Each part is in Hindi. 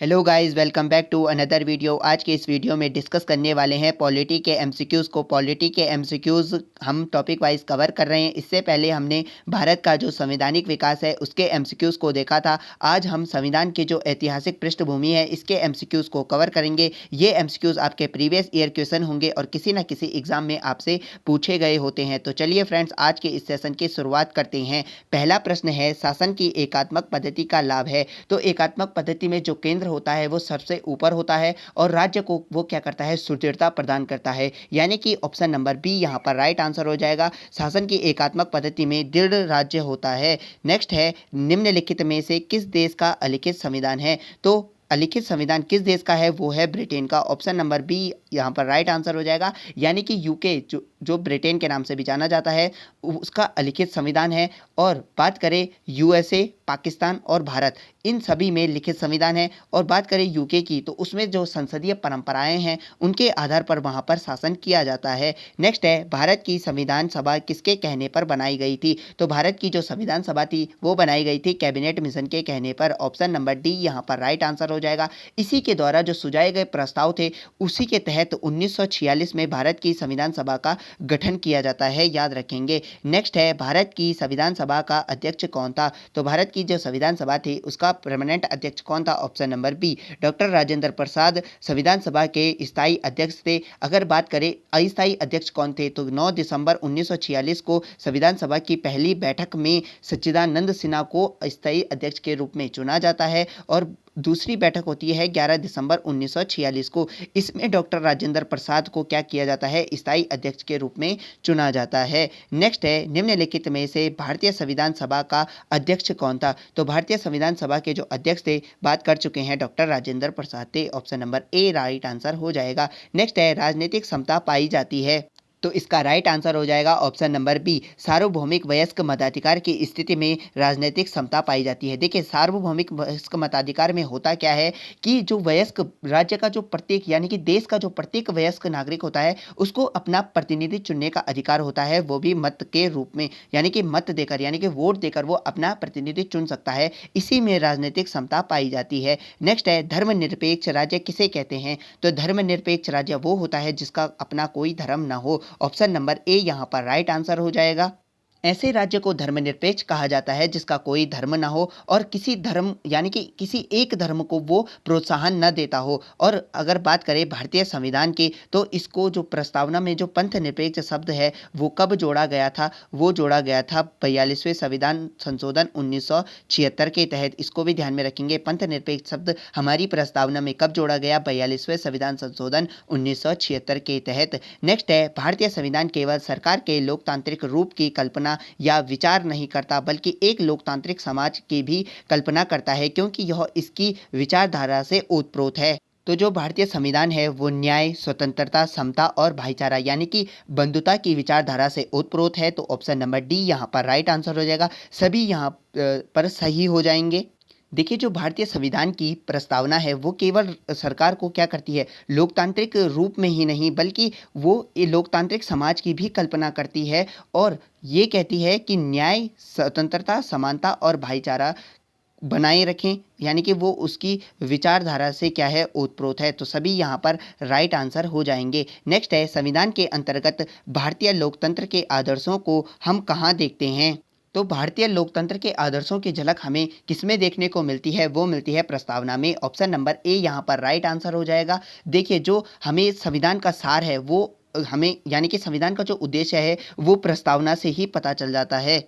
Hello guys, welcome back to another video. आज के इस वीडियो में डिस्कस करने वाले हैं पॉलिटी के एमसीक्यूज़ को। पॉलिटी के एमसीक्यूज़ हम टॉपिक वाइज कवर कर रहे हैं। इससे पहले हमने भारत का जो संवैधानिक विकास है उसके एमसीक्यूज़ को देखा था। आज हम संविधान की जो ऐतिहासिक पृष्ठभूमि है इसके एमसीक्यूज़ को कवर करेंगे। ये एमसीक्यूज़ आपके प्रीवियस ईयर क्वेश्चन होंगे और किसी न किसी एग्जाम में आपसे पूछे गए होते हैं। तो चलिए फ्रेंड्स, आज के इस सेशन की शुरुआत करते हैं। पहला प्रश्न है, शासन की एकात्मक पद्धति का लाभ है। तो एकात्मक पद्धति में जो केंद्र होता है वो सबसे ऊपर होता है और राज्य को वो क्या करता है, सुदृढ़ता प्रदान करता है। यानी कि ऑप्शन नंबर बी यहाँ पर राइट आंसर हो जाएगा। शासन की एकात्मक पद्धति में दृढ़ राज्य होता है। नेक्स्ट है, निम्नलिखित में से किस देश का अलिखित संविधान है। तो अलिखित संविधान किस देश का है, वो है ब्रिटेन का। ऑप्शन नंबर बी यहाँ पर राइट आंसर हो जाएगा। यानी कि यूके जो ब्रिटेन के नाम से भी जाना जाता है उसका अलिखित संविधान है। और बात करें यूएसए, पाकिस्तान और भारत, इन सभी में लिखित संविधान है। और बात करें यूके की तो उसमें जो संसदीय परंपराएं हैं उनके आधार पर वहाँ पर शासन किया जाता है। नेक्स्ट है, भारत की संविधान सभा किसके कहने पर बनाई गई थी। तो भारत की जो संविधान सभा थी वो बनाई गई थी कैबिनेट मिशन के कहने पर। ऑप्शन नंबर डी यहाँ पर राइट आंसर हो जाएगा। इसी के द्वारा जो सुझाए गए प्रस्ताव थे उसी के तहत 1946 में भारत की संविधान सभा का गठन किया जाता है, याद रखेंगे। नेक्स्ट है, भारत की संविधान सभा का अध्यक्ष कौन था। तो भारत की जो संविधान सभा थी उसका परमानेंट अध्यक्ष कौन था। Option number B doctor Rajendra Prasad संविधान सभा के स्थायी अध्यक्ष थे। अगर बात करें अस्थायी अध्यक्ष कौन थे तो 9 दिसंबर 1946 को संविधान सभा की पहली बैठक में सच्चिदानंद सिन्हा को अस्थायी अध्यक्ष के रूप में चुना जाता है और दूसरी बैठक होती है 11 दिसंबर 1946 को। इसमें डॉक्टर राजेंद्र प्रसाद को क्या किया जाता है, स्थायी अध्यक्ष के रूप में चुना जाता है। नेक्स्ट है, निम्नलिखित में से भारतीय संविधान सभा का अध्यक्ष कौन था। तो भारतीय संविधान सभा के जो अध्यक्ष थे, बात कर चुके हैं, डॉक्टर राजेंद्र प्रसाद थे। Option number A right answer हो जाएगा। नेक्स्ट है, राजनीतिक समता पाई जाती है। तो इसका राइट आंसर हो जाएगा ऑप्शन नंबर बी, सार्वभौमिक वयस्क मताधिकार की स्थिति में राजनीतिक समता पाई जाती है। देखिए, सार्वभौमिक वयस्क मताधिकार में होता क्या है कि जो वयस्क राज्य का जो प्रत्येक यानी कि देश का जो प्रत्येक वयस्क नागरिक होता है उसको अपना प्रतिनिधि चुनने का अधिकार होता है, वो भी मत के रूप में, यानी कि मत देकर, यानी कि वोट देकर वो अपना प्रतिनिधि चुन सकता है। इसी में राजनीतिक समता पाई जाती है। नेक्स्ट है, धर्मनिरपेक्ष राज्य किसे कहते हैं। तो धर्मनिरपेक्ष राज्य वो होता है जिसका अपना कोई धर्म ना हो। ऑप्शन नंबर ए यहाँ पर राइट आंसर हो जाएगा। ऐसे राज्य को धर्मनिरपेक्ष कहा जाता है जिसका कोई धर्म ना हो और किसी धर्म यानी कि किसी एक धर्म को वो प्रोत्साहन न देता हो। और अगर बात करें भारतीय संविधान की तो इसको जो प्रस्तावना में जो पंथ निरपेक्ष शब्द है वो कब जोड़ा गया था, वो जोड़ा गया था 42वें संविधान संशोधन 1976 के तहत। इसको भी ध्यान में रखेंगे, पंथ निरपेक्ष शब्द हमारी प्रस्तावना में कब जोड़ा गया, 42वें संविधान संशोधन 1976 के तहत। नेक्स्ट है, भारतीय संविधान केवल सरकार के लोकतांत्रिक रूप की कल्पना या विचार नहीं करता बल्कि एक लोकतांत्रिक समाज की भी कल्पना करता है, क्योंकि यह इसकी विचारधारा से ओतप्रोत है। तो जो भारतीय संविधान है वो न्याय, स्वतंत्रता, समता और भाईचारा यानी कि बंधुता की विचारधारा से ओतप्रोत है। तो ऑप्शन नंबर डी यहाँ पर राइट आंसर हो जाएगा। सभी यहाँ पर सही हो जाएंगे। देखिए, जो भारतीय संविधान की प्रस्तावना है वो केवल सरकार को क्या करती है, लोकतांत्रिक रूप में ही नहीं बल्कि वो लोकतांत्रिक समाज की भी कल्पना करती है और ये कहती है कि न्याय, स्वतंत्रता, समानता और भाईचारा बनाए रखें, यानी कि वो उसकी विचारधारा से क्या है, ओतप्रोत है। तो सभी यहाँ पर राइट आंसर हो जाएंगे। नेक्स्ट है, संविधान के अंतर्गत भारतीय लोकतंत्र के आदर्शों को हम कहाँ देखते हैं। तो भारतीय लोकतंत्र के आदर्शों की झलक हमें किसमें देखने को मिलती है, वो मिलती है प्रस्तावना में। ऑप्शन नंबर ए यहाँ पर राइट आंसर हो जाएगा। देखिए, जो हमें संविधान का सार है वो हमें यानी कि संविधान का जो उद्देश्य है वो प्रस्तावना से ही पता चल जाता है।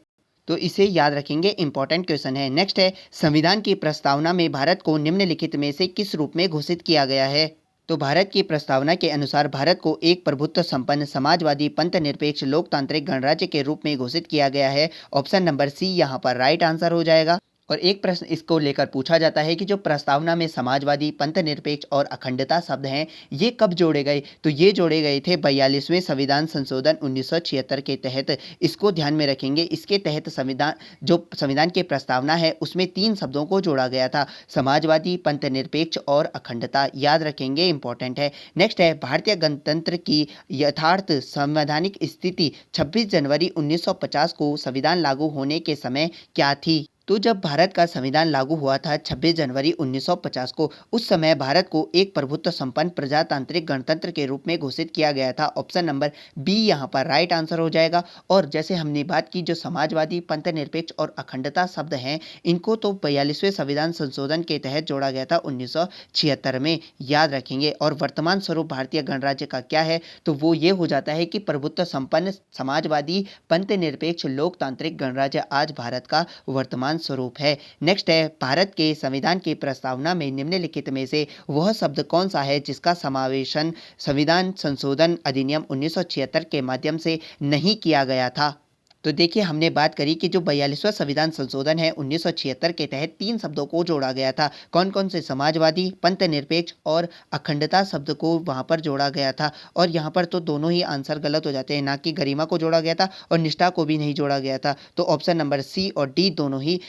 तो इसे याद रखेंगे, इंपॉर्टेंट क्वेश्चन है। नेक्स्ट है, संविधान की प्रस्तावना में भारत को निम्नलिखित में से किस रूप में घोषित किया गया है। तो भारत की प्रस्तावना के अनुसार भारत को एक प्रभुत्व संपन्न समाजवादी पंथ निरपेक्ष लोकतांत्रिक गणराज्य के रूप में घोषित किया गया है। ऑप्शन नंबर सी यहाँ पर राइट आंसर हो जाएगा। और एक प्रश्न इसको लेकर पूछा जाता है कि जो प्रस्तावना में समाजवादी, पंथ निरपेक्ष और अखंडता शब्द हैं ये कब जोड़े गए। तो ये जोड़े गए थे 42वें संविधान संशोधन 1976 के तहत। इसको ध्यान में रखेंगे। इसके तहत संविधान की प्रस्तावना है उसमें 3 शब्दों को जोड़ा गया था, समाजवादी, पंथ निरपेक्ष और अखंडता, याद रखेंगे, इंपॉर्टेंट है। नेक्स्ट है, भारतीय गणतंत्र की यथार्थ संवैधानिक स्थिति 26 जनवरी 1950 को संविधान लागू होने के समय क्या थी। तो जब भारत का संविधान लागू हुआ था 26 जनवरी 1950 को, उस समय भारत को एक प्रभुत्व संपन्न प्रजातांत्रिक गणतंत्र के रूप में घोषित किया गया था। ऑप्शन नंबर बी यहाँ पर राइट आंसर हो जाएगा। और जैसे हमने बात की, जो समाजवादी, पंथनिरपेक्ष और अखंडता शब्द हैं, इनको तो 42वें संविधान संशोधन के तहत जोड़ा गया था 1976 में, याद रखेंगे। और वर्तमान स्वरूप भारतीय गणराज्य का क्या है, तो वो ये हो जाता है कि प्रभुत्व संपन्न, समाजवादी, पंथनिरपेक्ष, लोकतांत्रिक गणराज्य आज भारत का वर्तमान स्वरूप है। नेक्स्ट है, भारत के संविधान की प्रस्तावना में निम्नलिखित में से वह शब्द कौन सा है जिसका समावेशन संविधान संशोधन अधिनियम 1976 के माध्यम से नहीं किया गया था। तो देखिए, हमने बात करी कि जो 42वां संविधान संशोधन है 1976 के तहत 3 शब्दों को जोड़ा गया था। कौन कौन से? समाजवादी, पंथनिरपेक्ष और अखंडता शब्द को वहां पर जोड़ा गया था। और यहाँ पर तो दोनों ही आंसर गलत हो जाते हैं, ना कि गरिमा को जोड़ा गया था और निष्ठा को भी नहीं जोड़ा गया था। तो ऑप्शन नंबर सी और डी दोनों ही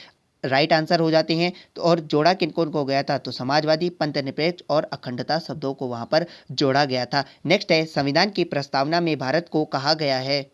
राइट आंसर हो जाते हैं। तो और जोड़ा किन किन को गया था, तो समाजवादी, पंथनिरपेक्ष और अखंडता शब्दों को वहां पर जोड़ा गया था। नेक्स्ट है, संविधान की प्रस्तावना में भारत को कहा गया है,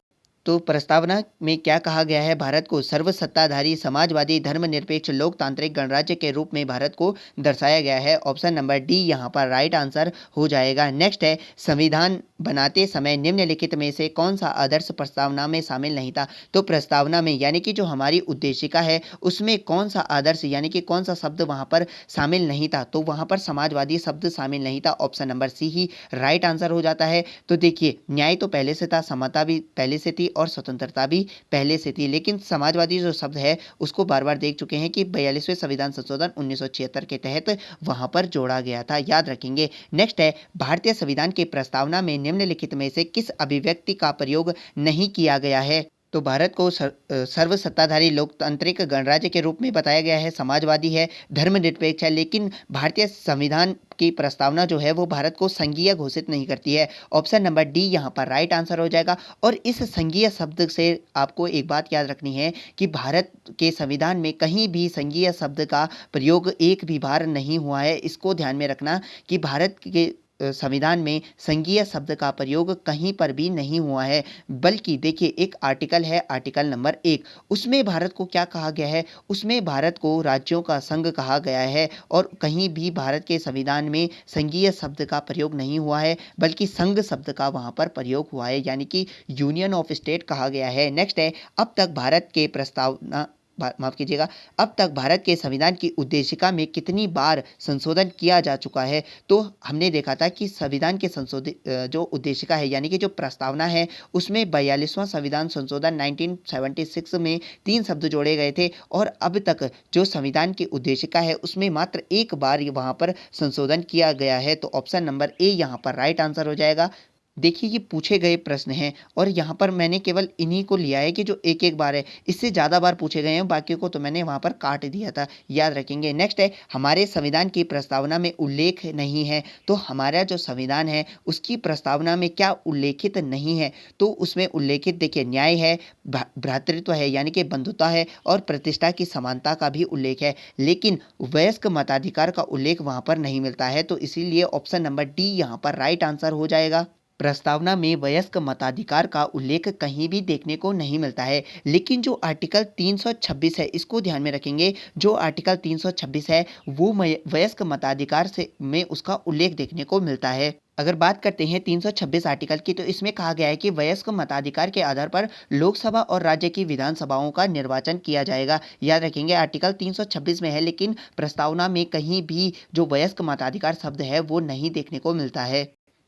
तो प्रस्तावना में क्या कहा गया है? भारत को सर्वसत्ताधारी, समाजवादी, धर्मनिरपेक्ष, लोकतांत्रिक गणराज्य के रूप में भारत को दर्शाया गया है। ऑप्शन नंबर डी यहाँ पर राइट आंसर हो जाएगा। नेक्स्ट है, संविधान बनाते समय निम्नलिखित में से कौन सा आदर्श प्रस्तावना में शामिल नहीं था? तो प्रस्तावना में यानी कि जो हमारी उद्देशिका है, उसमें कौन सा आदर्श यानी कि कौन सा शब्द वहां पर शामिल नहीं था? तो वहां पर समाजवादी शब्द शामिल नहीं था। ऑप्शन नंबर सी ही राइट आंसर हो जाता है। तो देखिए, न्याय तो पहले से था, समता भी पहले से थी और स्वतंत्रता भी पहले से थी, लेकिन समाजवादी जो शब्द है उसको बार बार देख चुके हैं कि 42वें संविधान संशोधन 1976 के तहत वहां पर जोड़ा गया था, याद रखेंगे। नेक्स्ट है, भारतीय संविधान की प्रस्तावना में निम्नलिखित में से किस अभिव्यक्ति का प्रयोग नहीं किया गया है? तो भारत को सर्वसत्ताधारी लोकतांत्रिक गणराज्य के रूप में बताया गया है, समाजवादी है, धर्मनिरपेक्ष है, लेकिन भारतीय संविधान की प्रस्तावना जो है वो भारत को संघीय घोषित नहीं करती है। ऑप्शन नंबर डी यहाँ पर राइट आंसर हो जाएगा। और इस संघीय शब्द से आपको एक बात याद रखनी है कि भारत के संविधान में कहीं भी संघीय शब्द का प्रयोग एक भी बार नहीं हुआ है। इसको ध्यान में रखना कि भारत के संविधान में संघीय शब्द का प्रयोग कहीं पर भी नहीं हुआ है। बल्कि देखिए, एक आर्टिकल है, आर्टिकल नंबर 1, उसमें भारत को क्या कहा गया है? उसमें भारत को राज्यों का संघ कहा गया है। और कहीं भी भारत के संविधान में संघीय शब्द का प्रयोग नहीं हुआ है, बल्कि संघ शब्द का वहां पर प्रयोग हुआ है, यानी कि यूनियन ऑफ स्टेट कहा गया है। नेक्स्ट है, अब तक भारत के प्रस्तावना माफ कीजिएगा, अब तक भारत के संविधान की उद्देशिका में कितनी बार संशोधन किया जा चुका है? तो हमने देखा था कि संविधान के संशोधित जो उद्देशिका है यानी कि जो प्रस्तावना है, उसमें 42वां संविधान संशोधन 1976 में 3 शब्द जोड़े गए थे। और अब तक जो संविधान की उद्देशिका है उसमें मात्र एक बार वहां पर संशोधन किया गया है। तो ऑप्शन नंबर ए यहाँ पर राइट आंसर हो जाएगा। देखिए, ये पूछे गए प्रश्न हैं और यहाँ पर मैंने केवल इन्हीं को लिया है कि जो एक एक बार है, इससे ज़्यादा बार पूछे गए हैं, बाकी को तो मैंने वहाँ पर काट दिया था, याद रखेंगे। नेक्स्ट है, हमारे संविधान की प्रस्तावना में उल्लेख नहीं है। तो हमारा जो संविधान है उसकी प्रस्तावना में क्या उल्लेखित नहीं है? तो उसमें उल्लेखित देखिए, न्याय है, भ्रातृत्व है यानी कि बंधुता है, और प्रतिष्ठा की समानता का भी उल्लेख है, लेकिन वयस्क मताधिकार का उल्लेख वहाँ पर नहीं मिलता है। तो इसीलिए ऑप्शन नंबर डी यहाँ पर राइट आंसर हो जाएगा। प्रस्तावना में वयस्क मताधिकार का उल्लेख कहीं भी देखने को नहीं मिलता है, लेकिन जो आर्टिकल 326 है इसको ध्यान में रखेंगे। जो आर्टिकल 326 है वो वयस्क मताधिकार से में उसका उल्लेख देखने को मिलता है। अगर बात करते हैं 326 आर्टिकल की, तो इसमें कहा गया है कि वयस्क मताधिकार के आधार पर लोकसभा और राज्य की विधानसभाओं का निर्वाचन किया जाएगा, याद रखेंगे। आर्टिकल 326 में है, लेकिन प्रस्तावना में कहीं भी जो वयस्क मताधिकार शब्द है वो नहीं देखने को मिलता है।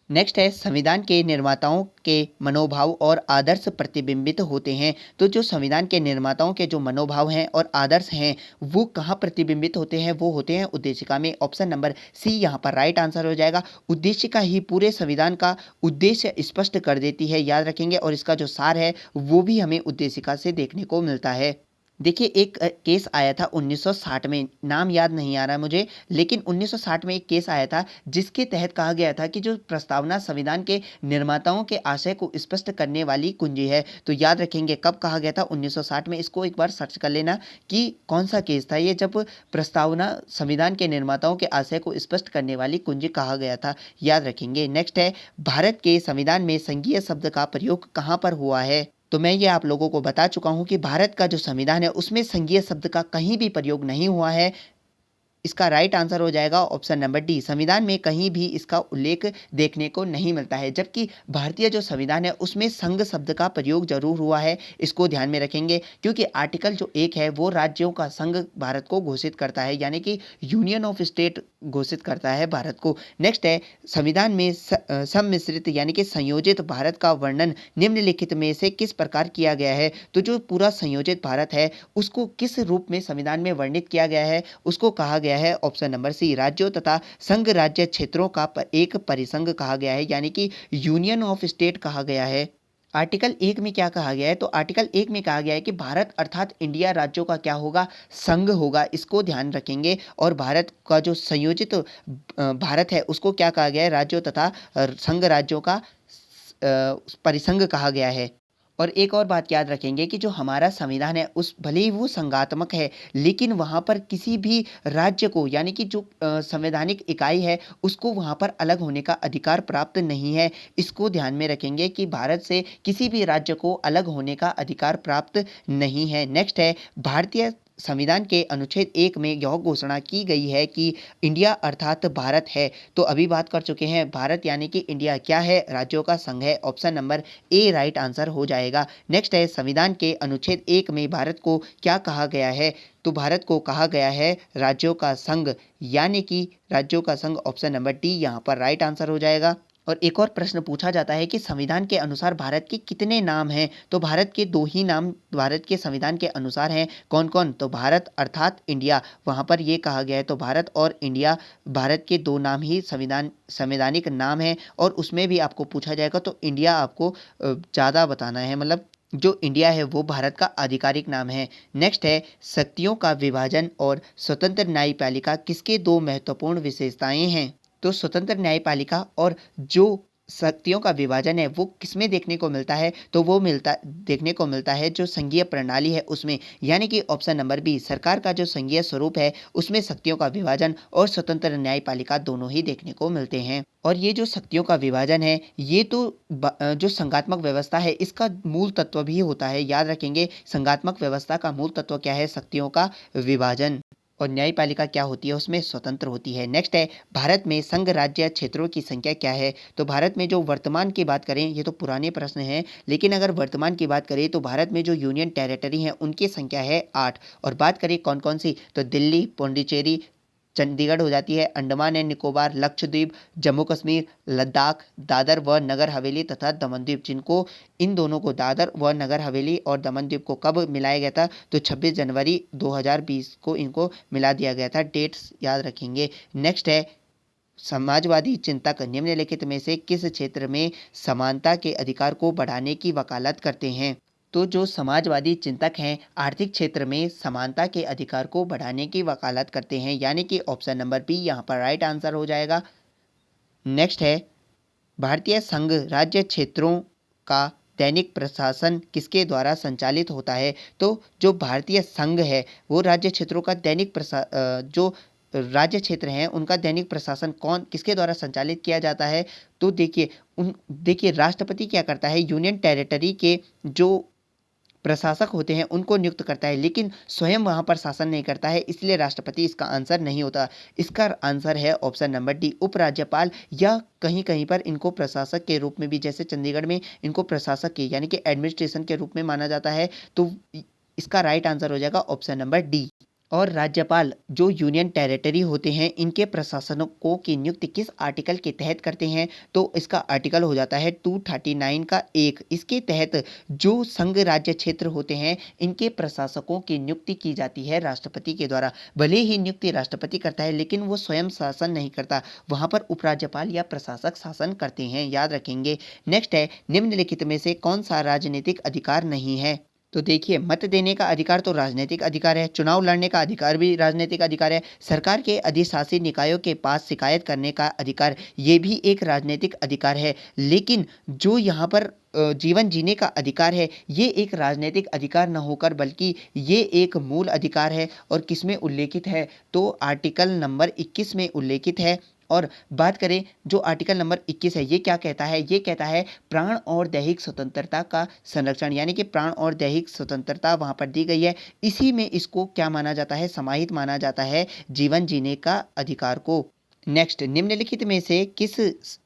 नेक्स्ट है, संविधान के निर्माताओं के मनोभाव और आदर्श प्रतिबिंबित होते हैं। तो जो संविधान के निर्माताओं के जो मनोभाव हैं और आदर्श हैं वो कहाँ प्रतिबिंबित होते हैं? वो होते हैं उद्देशिका में। ऑप्शन नंबर सी यहाँ पर राइट आंसर हो जाएगा। उद्देशिका ही पूरे संविधान का उद्देश्य स्पष्ट कर देती है, याद रखेंगे। और इसका जो सार है वो भी हमें उद्देशिका से देखने को मिलता है। देखिए, एक केस आया था 1960 में, नाम याद नहीं आ रहा है मुझे, लेकिन 1960 में एक केस आया था जिसके तहत कहा गया था कि जो प्रस्तावना संविधान के निर्माताओं के आशय को स्पष्ट करने वाली कुंजी है। तो याद रखेंगे कब कहा गया था? 1960 में। इसको एक बार सर्च कर लेना कि कौन सा केस था ये जब प्रस्तावना संविधान के निर्माताओं के आशय को स्पष्ट करने वाली कुंजी कहा गया था, याद रखेंगे। नेक्स्ट है, भारत के संविधान में संघीय शब्द का प्रयोग कहाँ पर हुआ है? तो मैं ये आप लोगों को बता चुका हूँ कि भारत का जो संविधान है उसमें संघीय शब्द का कहीं भी प्रयोग नहीं हुआ है। इसका राइट आंसर हो जाएगा ऑप्शन नंबर डी। संविधान में कहीं भी इसका उल्लेख देखने को नहीं मिलता है, जबकि भारतीय जो संविधान है उसमें संघ शब्द का प्रयोग जरूर हुआ है। इसको ध्यान में रखेंगे क्योंकि आर्टिकल जो 1 है वो राज्यों का संघ भारत को घोषित करता है, यानी कि यूनियन ऑफ स्टेट घोषित करता है भारत को। नेक्स्ट है, संविधान में सम्मिश्रित यानी कि संयोजित भारत का वर्णन निम्नलिखित में से किस प्रकार किया गया है। तो जो पूरा संयोजित भारत है उसको किस रूप में संविधान में वर्णित किया गया है, उसको कहा गया है ऑप्शन नंबर सी, राज्यों तथा संघ राज्य क्षेत्रों का एक परिसंघ कहा गया है, यानी कि यूनियन ऑफ स्टेट कहा गया है। आर्टिकल 1 में क्या कहा गया है, तो आर्टिकल 1 में कहा गया है कि भारत अर्थात इंडिया राज्यों का क्या होगा, संघ होगा। इसको ध्यान रखेंगे। और भारत का जो संयोजित भारत है उसको क्या कहा गया है, राज्यों तथा संघ राज्यों का परिसंघ कहा गया है। और एक और बात याद रखेंगे कि जो हमारा संविधान है उस भले ही वो संघात्मक है, लेकिन वहाँ पर किसी भी राज्य को यानी कि जो संवैधानिक इकाई है उसको वहाँ पर अलग होने का अधिकार प्राप्त नहीं है। इसको ध्यान में रखेंगे कि भारत से किसी भी राज्य को अलग होने का अधिकार प्राप्त नहीं है। नेक्स्ट है, भारतीय संविधान के अनुच्छेद 1 में यह घोषणा की गई है कि इंडिया अर्थात भारत है। तो अभी बात कर चुके हैं, भारत यानी कि इंडिया क्या है, राज्यों का संघ है। Option number A right answer हो जाएगा। नेक्स्ट है, संविधान के अनुच्छेद 1 में भारत को क्या कहा गया है, तो भारत को कहा गया है राज्यों का संघ, यानी कि राज्यों का संघ। ऑप्शन नंबर डी यहाँ पर राइट आंसर हो जाएगा। और एक और प्रश्न पूछा जाता है कि संविधान के अनुसार भारत के कितने नाम हैं, तो भारत के 2 ही नाम भारत के संविधान के अनुसार हैं। कौन कौन, तो भारत अर्थात इंडिया, वहाँ पर ये कहा गया है। तो भारत और इंडिया, भारत के 2 नाम ही संवैधानिक नाम हैं। और उसमें भी आपको पूछा जाएगा तो इंडिया आपको ज़्यादा बताना है, मतलब जो इंडिया है वो भारत का आधिकारिक नाम है। नेक्स्ट है, शक्तियों का विभाजन और स्वतंत्र न्यायपालिका किसके 2 महत्वपूर्ण विशेषताएं हैं। तो स्वतंत्र न्यायपालिका और जो शक्तियों का विभाजन है वो किसमें देखने को मिलता है, तो वो देखने को मिलता है जो संघीय प्रणाली है उसमें, यानी कि ऑप्शन नंबर बी, सरकार का जो संघीय स्वरूप है उसमें शक्तियों का विभाजन और स्वतंत्र न्यायपालिका दोनों ही देखने को मिलते हैं। और ये जो शक्तियों का विभाजन है ये तो जो संघात्मक व्यवस्था है इसका मूल तत्व भी होता है। याद रखेंगे, संघात्मक व्यवस्था का मूल तत्व क्या है, शक्तियों का विभाजन। और न्यायपालिका क्या होती है, उसमें स्वतंत्र होती है। नेक्स्ट है, भारत में संघ राज्य क्षेत्रों की संख्या क्या है। तो भारत में जो वर्तमान की बात करें, ये तो पुराने प्रश्न हैं, लेकिन अगर वर्तमान की बात करें तो भारत में जो यूनियन टेरिटरी हैं उनकी संख्या है 8। और बात करें कौन कौन सी, तो दिल्ली, पौंडीचेरी, चंडीगढ़ हो जाती है, अंडमान एंड निकोबार, लक्षद्वीप, जम्मू कश्मीर, लद्दाख, दादर व नगर हवेली तथा दमन-दीव, जिनको इन दोनों को दादर व नगर हवेली और दमन-दीव को कब मिलाया गया था, तो 26 जनवरी 2020 को इनको मिला दिया गया था। डेट्स याद रखेंगे। नेक्स्ट है, समाजवादी चिंतक निम्नलिखित में से किस क्षेत्र में समानता के अधिकार को बढ़ाने की वकालत करते हैं। तो जो समाजवादी चिंतक हैं आर्थिक क्षेत्र में समानता के अधिकार को बढ़ाने की वकालत करते हैं, यानी कि ऑप्शन नंबर बी यहाँ पर राइट आंसर हो जाएगा। नेक्स्ट है, भारतीय संघ राज्य क्षेत्रों का दैनिक प्रशासन किसके द्वारा संचालित होता है। तो जो भारतीय संघ है वो राज्य क्षेत्रों का जो राज्य क्षेत्र हैं उनका दैनिक प्रशासन किसके द्वारा संचालित किया जाता है। तो देखिए राष्ट्रपति क्या करता है, यूनियन टेरिटरी के जो प्रशासक होते हैं उनको नियुक्त करता है, लेकिन स्वयं वहाँ पर शासन नहीं करता है, इसलिए राष्ट्रपति इसका आंसर नहीं होता। इसका आंसर है ऑप्शन नंबर डी, उपराज्यपाल, या कहीं कहीं पर इनको प्रशासक के रूप में भी, जैसे चंडीगढ़ में इनको प्रशासक के यानी कि एडमिनिस्ट्रेशन के रूप में माना जाता है। तो इसका राइट आंसर हो जाएगा ऑप्शन नंबर डी। और राज्यपाल जो यूनियन टेरिटरी होते हैं इनके प्रशासकों की नियुक्ति किस आर्टिकल के तहत करते हैं, तो इसका आर्टिकल हो जाता है 239 का 1। इसके तहत जो संघ राज्य क्षेत्र होते हैं इनके प्रशासकों की नियुक्ति की जाती है राष्ट्रपति के द्वारा। भले ही नियुक्ति राष्ट्रपति करता है लेकिन वो स्वयं शासन नहीं करता, वहाँ पर उपराज्यपाल या प्रशासक शासन करते हैं, याद रखेंगे। नेक्स्ट है, निम्नलिखित में से कौन सा राजनीतिक अधिकार नहीं है। तो देखिए, मत देने का अधिकार तो राजनीतिक अधिकार है, चुनाव लड़ने का अधिकार भी राजनीतिक अधिकार है, सरकार के अधिशासी निकायों के पास शिकायत करने का अधिकार ये भी एक राजनीतिक अधिकार है। लेकिन जो यहाँ पर जीवन जीने का अधिकार है ये एक राजनीतिक अधिकार न होकर बल्कि ये एक मूल अधिकार है। और किस में उल्लेखित है, तो आर्टिकल नंबर 21 में उल्लेखित है। और बात करें जो आर्टिकल नंबर 21 है, ये क्या कहता है? ये कहता है प्राण और दैहिक स्वतंत्रता का संरक्षण, यानी कि प्राण और दैहिक स्वतंत्रता वहाँ पर दी गई है। इसी में इसको क्या माना जाता है? समाहित माना जाता है जीवन जीने का अधिकार को। नेक्स्ट, निम्नलिखित में से किस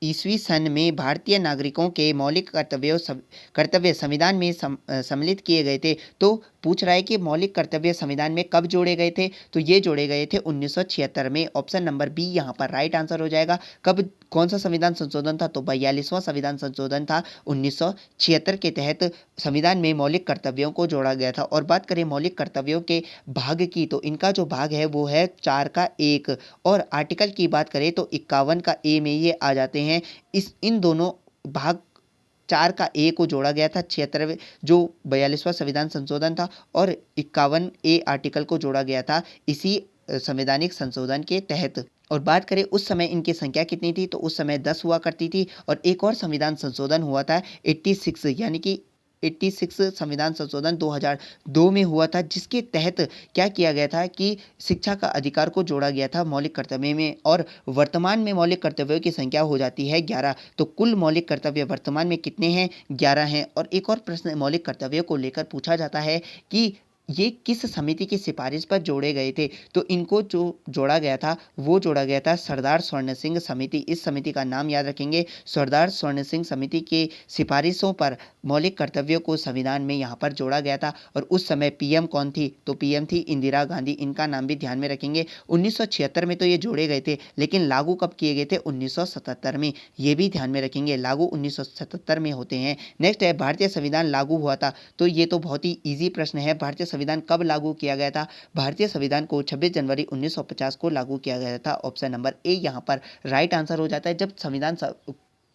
ईस्वी सन में भारतीय नागरिकों के मौलिक कर्तव्य संविधान में सम्मिलित किए गए थे? तो पूछ रहा है कि मौलिक कर्तव्य संविधान में कब जोड़े गए थे? तो ये जोड़े गए थे 1976 में। ऑप्शन नंबर बी यहाँ पर राइट आंसर हो जाएगा। कब, कौन सा संविधान संशोधन था? तो 42वां संविधान संशोधन था 1976 के तहत संविधान में मौलिक कर्तव्यों को जोड़ा गया था। और बात करें मौलिक कर्तव्यों के भाग की, तो इनका जो भाग है वो है 4 का 1, और आर्टिकल की बात करें तो 51 का ए में ये आ जाते हैं। इन दोनों भाग 4 का ए को जोड़ा गया था 76वें जो 42वां संविधान संशोधन था, और 51 ए आर्टिकल को जोड़ा गया था इसी संवैधानिक संशोधन के तहत। और बात करें उस समय इनकी संख्या कितनी थी, तो उस समय 10 हुआ करती थी। और एक और संविधान संशोधन हुआ था 86, यानी कि 86 संविधान संशोधन 2002 में हुआ था, जिसके तहत क्या किया गया था कि शिक्षा का अधिकार को जोड़ा गया था मौलिक कर्तव्य में। और वर्तमान में मौलिक कर्तव्यों की संख्या हो जाती है 11। तो कुल मौलिक कर्तव्य वर्तमान में कितने हैं? 11 हैं। और एक और प्रश्न मौलिक कर्तव्यों को लेकर पूछा जाता है कि ये किस समिति की सिफारिश पर जोड़े गए थे? तो इनको जो जोड़ा गया था वो जोड़ा गया था सरदार स्वर्ण सिंह समिति। इस समिति का नाम याद रखेंगे, सरदार स्वर्ण सिंह समिति के सिफारिशों पर मौलिक कर्तव्यों को संविधान में यहाँ पर जोड़ा गया था। और उस समय पीएम कौन थी? तो पीएम थी इंदिरा गांधी। इनका नाम भी ध्यान में रखेंगे। 1976 में तो ये जोड़े गए थे, लेकिन लागू कब किए गए थे? 1977 में। ये भी ध्यान में रखेंगे, लागू 1977 में होते हैं। नेक्स्ट है भारतीय संविधान लागू हुआ था। तो ये तो बहुत ही ईजी प्रश्न है। भारतीय संविधान कब लागू किया गया था? भारतीय संविधान को 26 जनवरी 1950 को लागू किया गया था। ऑप्शन नंबर ए यहाँ पर राइट आंसर हो जाता है। जब संविधान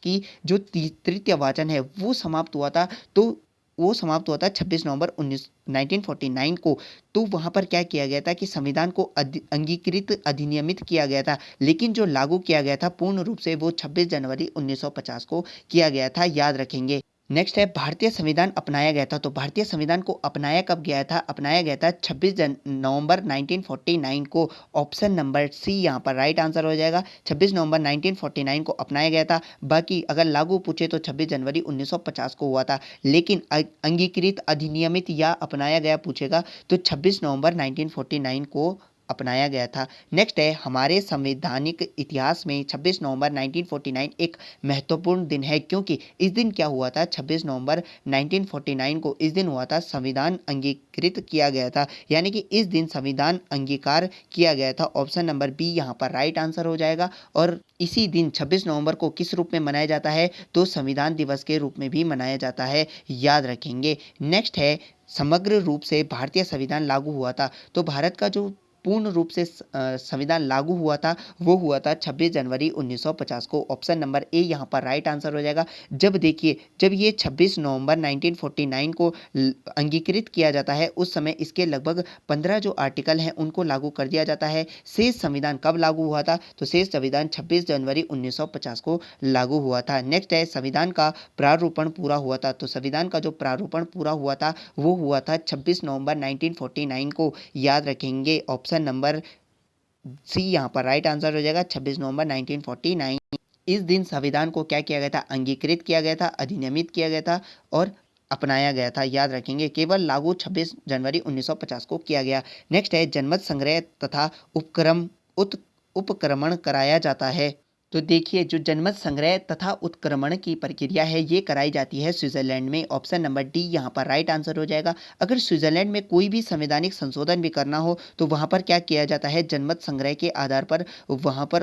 की जो तृतीय वाचन है वो समाप्त हुआ था, तो वो समाप्त हुआ था 26 नवंबर 1949 को। तो वहाँ पर क्या किया गया था कि संविधान को अंगीकृत अधिनियमित किया गया था, लेकिन जो लागू किया गया था पूर्ण रूप से वो 26 जनवरी 1950 को किया गया था, याद रखेंगे। नेक्स्ट है भारतीय संविधान अपनाया गया था। तो भारतीय संविधान को अपनाया कब गया था? अपनाया गया था 26 नवंबर 1949 को। ऑप्शन नंबर सी यहाँ पर राइट आंसर हो जाएगा। 26 नवंबर 1949 को अपनाया गया था। बाकी अगर लागू पूछे तो 26 जनवरी 1950 को हुआ था, लेकिन अंगीकृत अधिनियमित या अपनाया गया पूछेगा तो 26 नवंबर 1949 को अपनाया गया था। नेक्स्ट है हमारे संवैधानिक इतिहास में 26 नवंबर 1949 एक महत्वपूर्ण दिन है, क्योंकि इस दिन क्या हुआ था? 26 नवंबर 1949 को इस दिन हुआ था संविधान अंगीकृत किया गया था, यानी कि इस दिन संविधान अंगीकार किया गया था। ऑप्शन नंबर बी यहाँ पर राइट आंसर हो जाएगा। और इसी दिन 26 नवंबर को किस रूप में मनाया जाता है? तो संविधान दिवस के रूप में भी मनाया जाता है, याद रखेंगे। नेक्स्ट है समग्र रूप से भारतीय संविधान लागू हुआ था। तो भारत का जो पूर्ण रूप से संविधान लागू हुआ था वो हुआ था 26 जनवरी 1950 को। ऑप्शन नंबर ए यहाँ पर राइट आंसर हो जाएगा। जब देखिए, जब ये 26 नवंबर 1949 को अंगीकृत किया जाता है, उस समय इसके लगभग 15 जो आर्टिकल हैं उनको लागू कर दिया जाता है। शेष संविधान कब लागू हुआ था? तो शेष संविधान 26 जनवरी 1950 को लागू हुआ था। नेक्स्ट है संविधान का प्रारूपण पूरा हुआ था। तो संविधान का जो प्रारूपण पूरा हुआ था वो हुआ था 26 नवंबर 1949 को, याद रखेंगे। ऑप्शन नंबर सी यहाँ पर राइट आंसर हो जाएगा, 26 नवंबर 1949। इस दिन संविधान को क्या किया गया था? अंगीकृत किया गया था, अधिनियमित किया गया था और अपनाया गया था, याद रखेंगे। केवल लागू 26 जनवरी 1950 को किया गया। नेक्स्ट है जनमत संग्रह तथा उपक्रमण कराया जाता है। तो देखिए, जो जनमत संग्रह तथा उत्क्रमण की प्रक्रिया है ये कराई जाती है स्विट्जरलैंड में। ऑप्शन नंबर डी यहाँ पर राइट आंसर हो जाएगा। अगर स्विट्जरलैंड में कोई भी संवैधानिक संशोधन भी करना हो तो वहाँ पर क्या किया जाता है? जनमत संग्रह के आधार पर वहाँ पर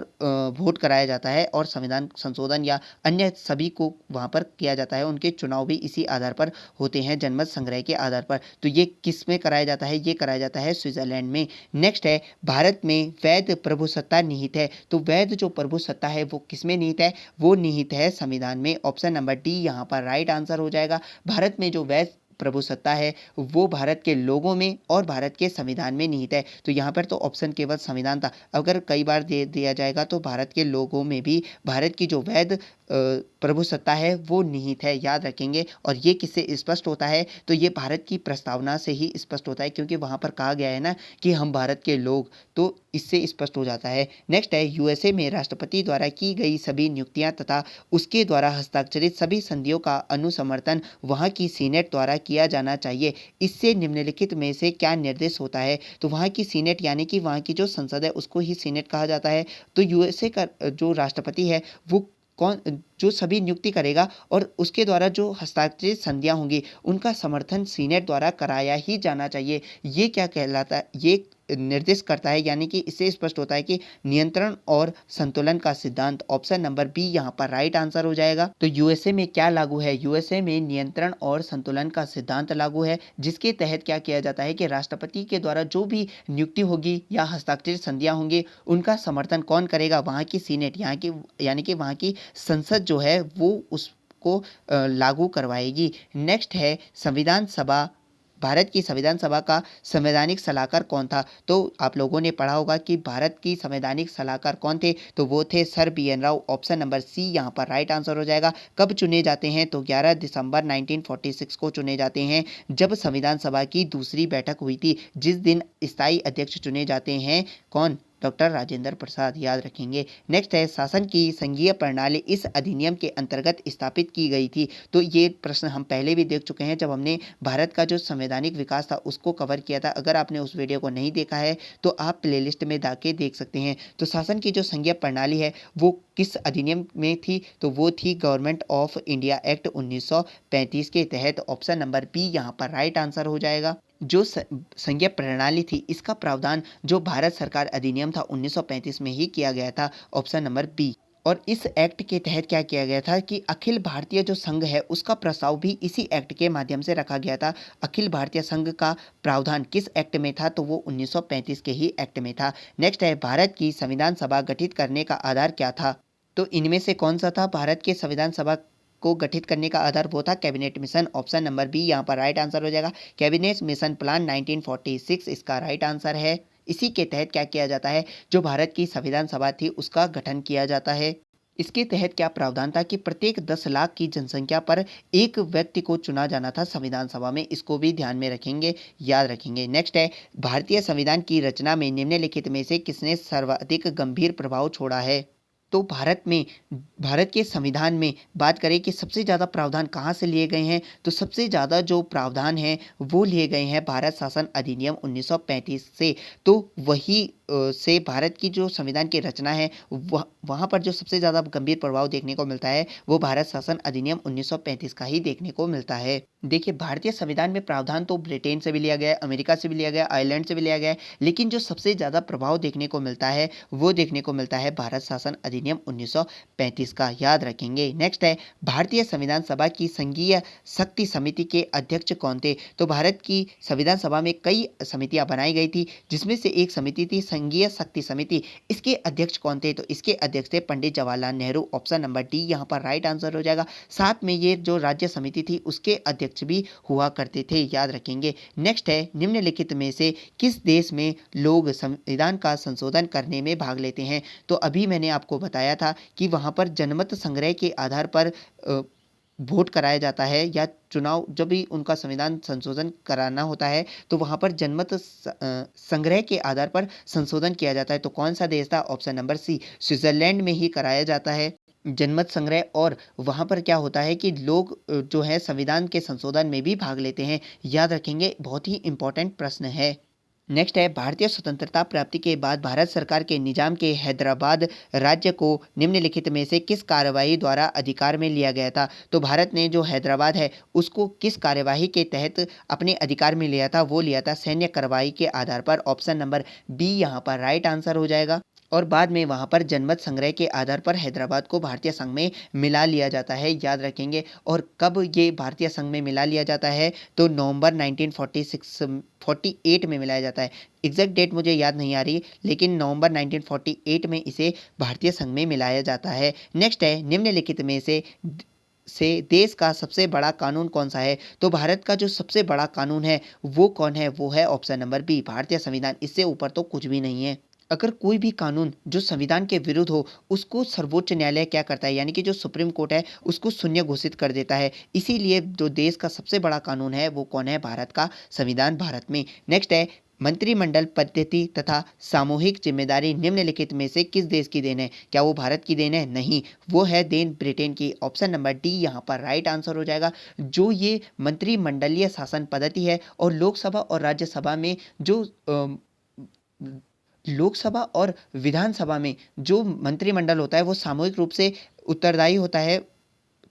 वोट कराया जाता है, और संविधान संशोधन या अन्य सभी को वहाँ पर किया जाता है। उनके चुनाव भी इसी आधार पर होते हैं, जनमत संग्रह के आधार पर। तो ये किस में कराया जाता है? ये कराया जाता है स्विट्जरलैंड में। नेक्स्ट है भारत में वैध प्रभुसत्ता निहित है। तो वैध जो प्रभुसत्ता है वो किसमें निहित है? वो निहित है संविधान में। ऑप्शन नंबर डी यहाँ पर राइट आंसर हो जाएगा। भारत में जो वैध प्रभुसत्ता है वो भारत के लोगों में और भारत के संविधान में निहित है। तो यहाँ पर तो ऑप्शन केवल संविधान था, अगर कई बार दे दिया जाएगा तो भारत के लोगों में भी भारत की जो वैध प्रभुसत्ता है वो निहित है, याद रखेंगे। और ये किससे स्पष्ट होता है, तो ये भारत की प्रस्तावना से ही स्पष्ट होता है, क्योंकि वहाँ पर कहा गया है ना कि हम भारत के लोग, तो इससे स्पष्ट हो जाता है। नेक्स्ट है, यूएसए में राष्ट्रपति द्वारा की गई सभी नियुक्तियां तथा उसके द्वारा हस्ताक्षरित सभी संधियों का अनुसमर्थन वहाँ की सीनेट द्वारा किया जाना चाहिए। इससे निम्नलिखित में से क्या निर्देश होता है, तो वहाँ की सीनेट यानी कि वहाँ की जो संसद है उसको ही सीनेट कहा जाता है। तो यूएसए का जो राष्ट्रपति है वो कौन, जो सभी नियुक्ति करेगा और उसके द्वारा जो हस्ताक्षरित संधियां होंगी उनका समर्थन सीनेट द्वारा कराया ही जाना चाहिए। ये क्या कहलाता है, ये निर्देश करता है, यानी कि इससे स्पष्ट होता है कि नियंत्रण और संतुलन का सिद्धांत। ऑप्शन नंबर बी यहाँ पर राइट आंसर हो जाएगा। तो यूएसए में क्या लागू है, यूएसए में नियंत्रण और संतुलन का सिद्धांत लागू है, जिसके तहत क्या किया जाता है कि राष्ट्रपति के द्वारा जो भी नियुक्ति होगी या हस्ताक्षरित संधियां होंगी उनका समर्थन कौन करेगा, वहाँ की सीनेट, यहाँ की यानी कि वहाँ की संसद जो है वो उसको लागू करवाएगी। नेक्स्ट है, संविधान सभा, भारत की संविधान सभा का संवैधानिक सलाहकार कौन था। तो आप लोगों ने पढ़ा होगा कि भारत की संवैधानिक सलाहकार कौन थे, तो वो थे sir B N. Rao. Option number C यहाँ पर राइट आंसर हो जाएगा। कब चुने जाते हैं, तो 11 दिसंबर 1946 को चुने जाते हैं, जब संविधान सभा की दूसरी बैठक हुई थी, जिस दिन स्थायी अध्यक्ष चुने जाते हैं कौन, डॉक्टर राजेंद्र प्रसाद, याद रखेंगे। नेक्स्ट है, शासन की संघीय प्रणाली इस अधिनियम के अंतर्गत स्थापित की गई थी। तो ये प्रश्न हम पहले भी देख चुके हैं जब हमने भारत का जो संवैधानिक विकास था उसको कवर किया था। अगर आपने उस वीडियो को नहीं देखा है तो आप प्लेलिस्ट में जाके देख सकते हैं। तो शासन की जो संघीय प्रणाली है वो किस अधिनियम में थी, तो वो थी गवर्नमेंट ऑफ इंडिया एक्ट 1935 के तहत। ऑप्शन नंबर बी यहाँ पर राइट आंसर हो जाएगा। जो संघीय प्रणाली थी इसका प्रावधान जो भारत सरकार अधिनियम था 1935 में ही किया गया था। Option number B. और इस एक्ट के तहत क्या किया गया था कि अखिल भारतीय जो संघ है उसका प्रस्ताव भी इसी एक्ट के माध्यम से रखा गया था। अखिल भारतीय संघ का प्रावधान किस एक्ट में था, तो वो 1935 के ही एक्ट में था। नेक्स्ट है, भारत की संविधान सभा गठित करने का आधार क्या था, तो इनमें से कौन सा था भारत के संविधान सभा को गठित करने का आधार, वो था cabinet mission. Option number B यहाँ पर राइट आंसर हो जाएगा। कैबिनेट मिशन प्लान 1946 इसका राइट आंसर है। इसी के तहत क्या किया जाता है, जो भारत की संविधान सभा थी उसका गठन किया जाता है। इसके तहत क्या प्रावधान था कि प्रत्येक 10 लाख की जनसंख्या पर एक व्यक्ति को चुना जाना था संविधान सभा में, इसको भी ध्यान में रखेंगे, याद रखेंगे। नेक्स्ट है, भारतीय संविधान की रचना में निम्नलिखित में से किसने सर्वाधिक गंभीर प्रभाव छोड़ा है। तो भारत के संविधान में बात करें कि सबसे ज़्यादा प्रावधान कहाँ से लिए गए हैं, तो सबसे ज़्यादा जो प्रावधान हैं वो लिए गए हैं भारत शासन अधिनियम 1935 से। तो वही से भारत की जो संविधान की रचना है वहाँ पर जो सबसे ज़्यादा गंभीर प्रभाव देखने को मिलता है वो भारत शासन अधिनियम 1935 का ही देखने को मिलता है। देखिए, भारतीय संविधान में प्रावधान तो ब्रिटेन से भी लिया गया है, अमेरिका से भी लिया गया है, आयरलैंड से भी लिया गया है, लेकिन जो सबसे ज़्यादा प्रभाव देखने को मिलता है वो देखने को मिलता है भारत शासन अधिनियम 1935 का, याद रखेंगे। नेक्स्ट है, भारतीय संविधान सभा की संघीय शक्ति समिति के अध्यक्ष कौन थे। तो भारत की संविधान सभा में कई समितियां बनाई गई थी, जिसमें से एक समिति थी संघीय शक्ति समिति। इसके अध्यक्ष कौन थे, तो इसके अध्यक्ष थे Pandit Jawaharlal Nehru. Option number D यहाँ पर राइट आंसर हो जाएगा। साथ में ये जो राज्य समिति थी उसके अध्यक्ष भी हुआ करते थे, याद रखेंगे। नेक्स्ट है, निम्नलिखित में से किस देश में लोग संविधान का संशोधन करने में भाग लेते हैं। तो अभी मैंने आपको बताया था कि वहाँ पर जनमत संग्रह के आधार पर वोट कराया जाता है, या चुनाव जब भी उनका संविधान संशोधन कराना होता है तो वहाँ पर जनमत संग्रह के आधार पर संशोधन किया जाता है। तो कौन सा देश था, ऑप्शन नंबर सी, स्विट्जरलैंड में ही कराया जाता है जनमत संग्रह। और वहाँ पर क्या होता है कि लोग जो है संविधान के संशोधन में भी भाग लेते हैं, याद रखेंगे, बहुत ही इंपॉर्टेंट प्रश्न है। नेक्स्ट है, भारतीय स्वतंत्रता प्राप्ति के बाद भारत सरकार के निजाम के हैदराबाद राज्य को निम्नलिखित में से किस कार्यवाही द्वारा अधिकार में लिया गया था। तो भारत ने जो हैदराबाद है उसको किस कार्यवाही के तहत अपने अधिकार में लिया था, वो लिया था सैन्य कार्रवाई के आधार पर। ऑप्शन नंबर बी यहाँ पर राइट आंसर हो जाएगा। और बाद में वहाँ पर जनमत संग्रह के आधार पर हैदराबाद को भारतीय संघ में मिला लिया जाता है, याद रखेंगे। और कब ये भारतीय संघ में मिला लिया जाता है, तो नवंबर 1948 में मिलाया जाता है। एग्जैक्ट डेट मुझे याद नहीं आ रही, लेकिन नवंबर 1948 में इसे भारतीय संघ में मिलाया जाता है। नेक्स्ट है, निम्नलिखित में से से देश का सबसे बड़ा कानून कौन सा है? तो भारत का जो सबसे बड़ा कानून है वो कौन है? वो है ऑप्शन नंबर बी, भारतीय संविधान। इससे ऊपर तो कुछ भी नहीं है। अगर कोई भी कानून जो संविधान के विरुद्ध हो, उसको सर्वोच्च न्यायालय क्या करता है, यानी कि जो सुप्रीम कोर्ट है उसको शून्य घोषित कर देता है। इसीलिए जो देश का सबसे बड़ा कानून है वो कौन है? भारत का संविधान, भारत में। नेक्स्ट है, मंत्रिमंडल पद्धति तथा सामूहिक जिम्मेदारी निम्नलिखित में से किस देश की देन है? क्या वो भारत की देन है? नहीं, वो है देन ब्रिटेन की। ऑप्शन नंबर डी यहाँ पर राइट आंसर हो जाएगा। जो ये मंत्रिमंडलीय शासन पद्धति है और लोकसभा और राज्यसभा में जो लोकसभा और विधानसभा में जो मंत्रिमंडल होता है वो सामूहिक रूप से उत्तरदायी होता है।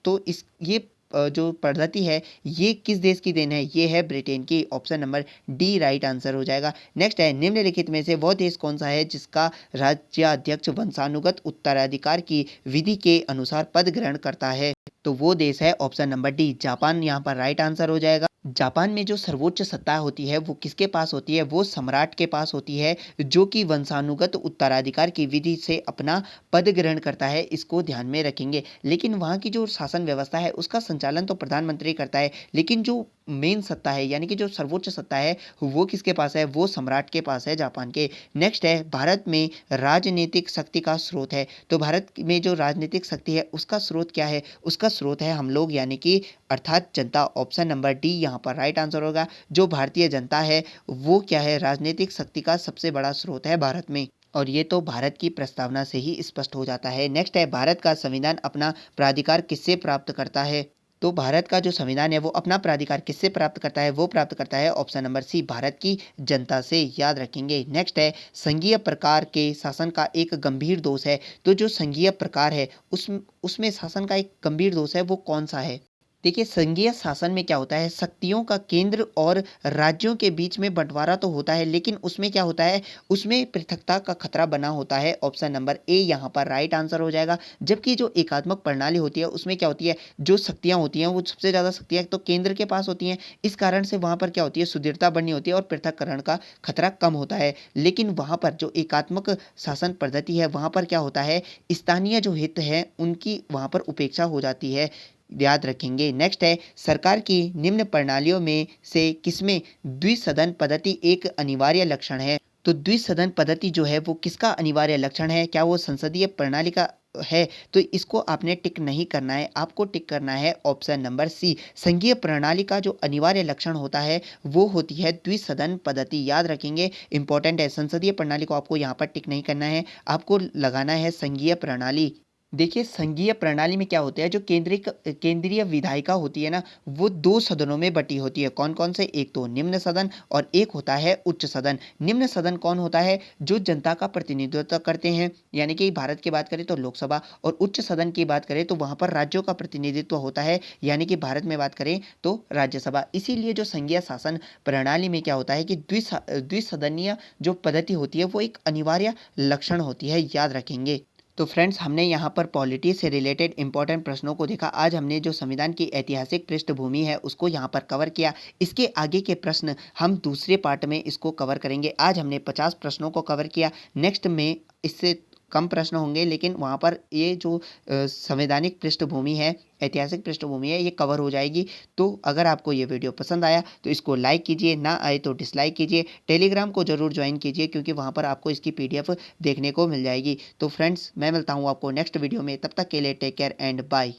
तो इस ये जो पद्धति है ये किस देश की देन है? ये है ब्रिटेन की। Option number D right answer हो जाएगा। नेक्स्ट है, निम्नलिखित में से वह देश कौन सा है जिसका राज्याध्यक्ष वंशानुगत उत्तराधिकार की विधि के अनुसार पद ग्रहण करता है? तो वो देश है ऑप्शन नंबर डी, जापान। यहाँ पर राइट आंसर हो जाएगा। जापान में जो सर्वोच्च सत्ता होती है वो किसके पास होती है? वो सम्राट के पास होती है, जो कि वंशानुगत उत्तराधिकार की विधि से अपना पद ग्रहण करता है। इसको ध्यान में रखेंगे। लेकिन वहाँ की जो शासन व्यवस्था है उसका संचालन तो प्रधानमंत्री करता है, लेकिन जो मेन सत्ता है यानी कि जो सर्वोच्च सत्ता है वो किसके पास है? वो सम्राट के पास है, जापान के। नेक्स्ट है, भारत में राजनीतिक शक्ति का स्रोत है। तो भारत में जो राजनीतिक शक्ति है उसका स्रोत क्या है? उसका स्रोत है हम लोग, यानी कि अर्थात जनता। ऑप्शन नंबर डी यहाँ पर राइट आंसर होगा। जो भारतीय जनता है वो क्या है? राजनीतिक शक्ति का सबसे बड़ा स्रोत है भारत में। और ये तो भारत की प्रस्तावना से ही स्पष्ट हो जाता है। नेक्स्ट है, भारत का संविधान अपना प्राधिकार किससे प्राप्त करता है? तो भारत का जो संविधान है वो अपना प्राधिकार किससे प्राप्त करता है? वो प्राप्त करता है ऑप्शन नंबर सी, भारत की जनता से। याद रखेंगे। नेक्स्ट है, संघीय प्रकार के शासन का एक गंभीर दोष है। तो जो संघीय प्रकार है उसमें शासन का एक गंभीर दोष है, वो कौन सा है? देखिए, संघीय शासन में क्या होता है, शक्तियों का केंद्र और राज्यों के बीच में बंटवारा तो होता है, लेकिन उसमें क्या होता है, उसमें पृथकता का खतरा बना होता है। ऑप्शन नंबर ए यहाँ पर राइट आंसर हो जाएगा। जबकि जो एकात्मक प्रणाली होती है उसमें क्या होती है, जो शक्तियाँ होती हैं वो सबसे ज़्यादा शक्तियाँ तो केंद्र के पास होती हैं। इस कारण से वहाँ पर क्या होती है, सुदृढ़ता बढ़नी होती है और पृथककरण का खतरा कम होता है। लेकिन वहाँ पर जो एकात्मक शासन पद्धति है वहाँ पर क्या होता है, स्थानीय जो हित है उनकी वहाँ पर उपेक्षा हो जाती है। याद रखेंगे। नेक्स्ट है, सरकार की निम्न प्रणालियों में से किसमें द्विसदन पद्धति एक अनिवार्य लक्षण है? तो द्विसदन पद्धति जो है वो किसका अनिवार्य लक्षण है? क्या वो संसदीय प्रणाली का है? तो इसको आपने टिक नहीं करना है, आपको टिक करना है ऑप्शन नंबर सी। संघीय प्रणाली का जो अनिवार्य लक्षण होता है वो होती है द्विसदन पद्धति। याद रखेंगे, इंपॉर्टेंट है। संसदीय प्रणाली को आपको यहाँ पर टिक नहीं करना है, आपको लगाना है संघीय प्रणाली। देखिए, संघीय प्रणाली में क्या होता है, जो केंद्रीय विधायिका होती है ना, वो दो सदनों में बटी होती है। कौन कौन से? एक तो निम्न सदन और एक होता है उच्च सदन। निम्न सदन कौन होता है? जो जनता का प्रतिनिधित्व करते हैं, यानी कि भारत की बात करें तो लोकसभा, और उच्च सदन की बात करें तो वहां पर राज्यों का प्रतिनिधित्व होता है, यानी कि भारत में बात करें तो राज्यसभा। इसीलिए जो संघीय शासन प्रणाली में क्या होता है कि द्विसदनीय जो पद्धति होती है वो एक अनिवार्य लक्षण होती है। याद रखेंगे। तो फ्रेंड्स, हमने यहाँ पर पॉलिटी से रिलेटेड इंपॉर्टेंट प्रश्नों को देखा। आज हमने जो संविधान की ऐतिहासिक पृष्ठभूमि है उसको यहाँ पर कवर किया। इसके आगे के प्रश्न हम दूसरे पार्ट में इसको कवर करेंगे। आज हमने 50 प्रश्नों को कवर किया। नेक्स्ट में इससे कम प्रश्न होंगे, लेकिन वहाँ पर ये जो संवैधानिक पृष्ठभूमि है, ऐतिहासिक पृष्ठभूमि है, ये कवर हो जाएगी। तो अगर आपको ये वीडियो पसंद आया तो इसको लाइक कीजिए, ना आए तो डिसलाइक कीजिए। टेलीग्राम को जरूर ज्वाइन कीजिए, क्योंकि वहाँ पर आपको इसकी पीडीएफ देखने को मिल जाएगी। तो फ्रेंड्स, मैं मिलता हूँ आपको नेक्स्ट वीडियो में। तब तक के लिए टेक केयर एंड बाय।